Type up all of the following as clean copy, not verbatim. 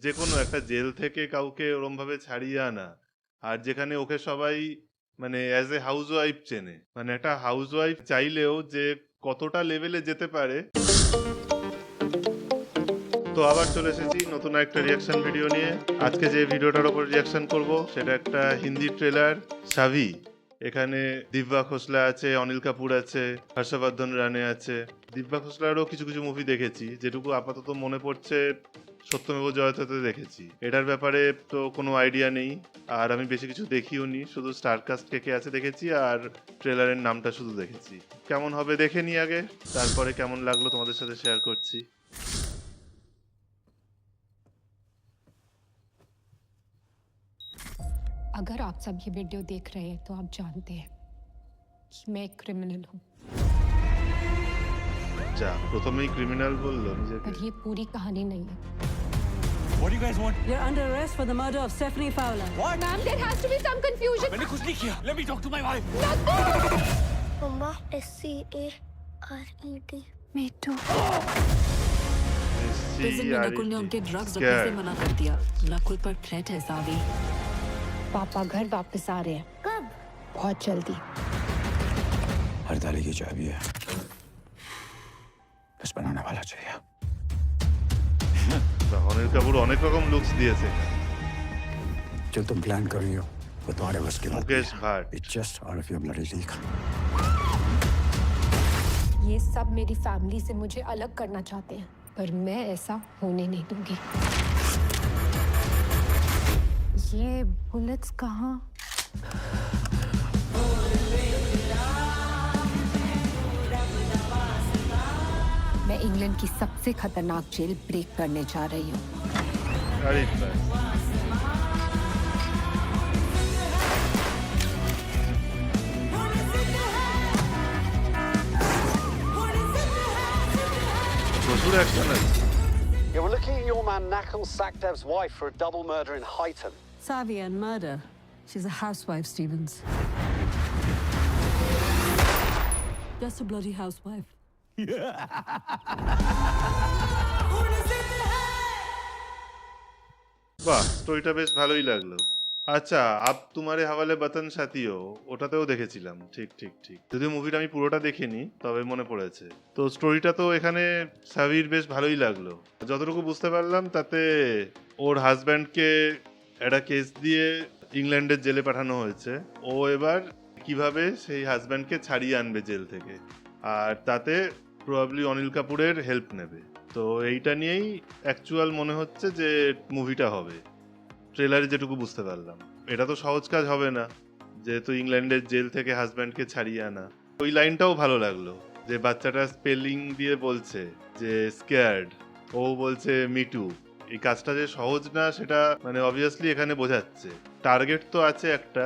যেকোনো একটা জেল থেকে কাউকে ওরমভাবে ছাড়িয়ে আনা, আর যেখানে ওকে সবাই মানে অ্যাজ এ হাউসওয়াইফ চেনে, মানে একটা হাউসওয়াইফ চাইলেও যে কতটা লেভেলে যেতে পারে। তো আবার চলে এসেছি নতুন একটা রিয়াকশন ভিডিও নিয়ে। আজকে যে ভিডিওটার উপর রিয়াকশন করব সেটা একটা হিন্দি ট্রেলার, সাভি। এখানে দিব্যা খোসলা আছে, অনিল কাপুর আছে, হর্ষবর্ধন রানে আছে। দিব্যা খোসলারও কিছু কিছু মুভি দেখেছি, যেটুকু আপাতত মনে পড়ছে সত্যমেব জয়তেতে দেখেছি। এটার ব্যাপারে তো কোনো আইডিয়া নেই, আর আমি বেশি কিছু দেখিও নি, শুধু স্টারকাস্ট কে কে আছে দেখেছি আর ট্রেলারের নামটা শুধু দেখেছি। কেমন হবে দেখে নি আগে, তারপরে কেমন লাগলো তোমাদের সাথে শেয়ার করছি। अगर आप सब ये वीडियो देख रहे हैं तो आप जानते हैं कि मैं एक क्रिमिनल हूँ, যা প্রথমেই ক্রিমিনাল বললো নিজেকে। पर ये पूरी कहानी नहीं है। What do you guys want? You're under arrest for the murder of Stephanie Fowler. What? Ma'am, there has to be some confusion. मैंने कुछ नहीं किया. Let me talk to my wife. Mama, SCARED. Me too. Prison में नकुल ने उनके drugs रखने से मना कर दिया. नकुल पर थ्रेट है सावी. पापा घर वापस आ रहे हैं, कब? बहुत जल्दी। हर ताले की चाबी है. बस बनाने वाला चाहिए. অনিল কাপুর অনেক রকম লুকস দিয়েছে। जो तुम प्लान कर रही हो वो तुम्हारे बस की बात मुकेश भाट। It's just out of your bloody league. ये सब मेरी फैमिली से मुझे अलग करना चाहते हैं, पर मैं ऐसा होने नहीं दूंगी। ये बुलेट्स कहाँ? मैं इंग्लैंड की सबसे खतरनाक जेल ब्रेक करने जा रही हूँ। আরে বাস। প্রচুর অ্যাকশন আছে। Yeah, we're looking at your man Nakul Sakdev's wife for a double murder in Highton. Savi and murder. She's a housewife, Stevens. Just a bloody housewife. বাহ, স্টোরিটা বেশ ভালোই লাগলো। আচ্ছা, আপ তুমারে হাওয়ালে বতন সাথীও, ওটাতেও দেখেছিলাম। ঠিক ঠিক ঠিক, যদিও মুভিটা আমি পুরোটা দেখিনি, তবে মনে পড়েছে। তো স্টোরিটা তো এখানে সাভির বেশ ভালোই লাগলো। যতটুকু বুঝতে পারলাম তাতে ওর হাজব্যান্ডকে একটা কেস দিয়ে ইংল্যান্ডের জেলে পাঠানো হয়েছে। ও এবার কিভাবে সেই হাজব্যান্ডকে ছাড়িয়ে আনবে জেল থেকে, আর তাতে প্রবাবলি অনিল কাপুরের হেল্প নেবে। তো এইটা নিয়েই অ্যাকচুয়াল মনে হচ্ছে যে মুভিটা হবে, ট্রেলারে যেটুকু বুঝতে পারলাম। এটা তো সহজ কাজ হবে না, যেহেতু ইংল্যান্ডের জেল থেকে হাজব্যান্ডকে ছাড়িয়ে আনা। ওই লাইনটাও ভালো লাগলো, যে বাচ্চাটা স্পেলিং দিয়ে বলছে যে স্কেয়ার্ড, ও বলছে মিটু। এই কাজটা যে সহজ না সেটা মানে অবভিয়াসলি এখানে বোঝাচ্ছে। টার্গেট তো আছে একটা,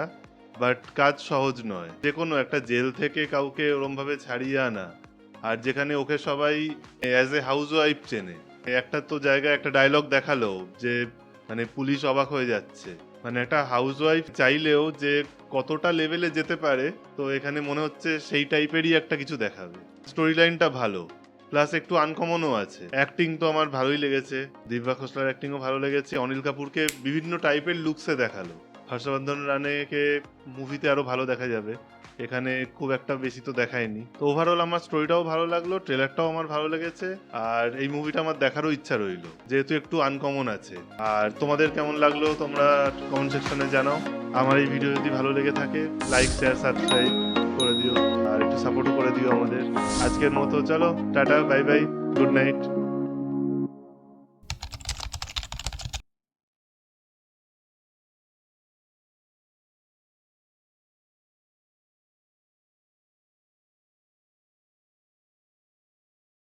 বাট কাজ সহজ নয়। যে কোনো একটা জেল থেকে কাউকে ওরমভাবে ছাড়িয়ে আনা, আর যেখানে ওকে সবাই অ্যাজ এ হাউসওয়াইফ চেনে। একটা তো জায়গায় একটা ডায়লগ দেখালো যে মানে পুলিশ অবাক হয়ে যাচ্ছে, মানে একটা হাউসওয়াইফ চাইলেও যে কতটা লেভেলে যেতে পারে। তো এখানে মনে হচ্ছে সেই টাইপেরই একটা কিছু দেখাবে। স্টোরি লাইনটা ভালো, প্লাস একটু আনকমনও আছে। অ্যাক্টিং তো আমার ভালোই লেগেছে, দিব্যা খোসলার অ্যাক্টিংও ভালো লেগেছে। অনিল কাপুরকে বিভিন্ন টাইপের লুকসে দেখালো। হর্ষবর্ধন রানেকে মুভিতে আরো ভালো দেখা যাবে, এখানে খুব একটা বেশি তো দেখায়নি। তো ওভারঅল আমার স্টোরিটাও ভালো লাগলো, ট্রেলারটাও আমার ভালো লেগেছে, আর এই মুভিটা আমার দেখারও ইচ্ছা রইলো, যেহেতু একটু আনকমন আছে। আর তোমাদের কেমন লাগলো তোমরা কমেন্ট সেকশনে জানাও। আমার এই ভিডিও যদি ভালো লেগে থাকে লাইক শেয়ার সাবস্ক্রাইব করে দিও, আর একটু সাপোর্টও করে দিও আমাদের। আজকের মতো চলো, tata, bye bye, good night.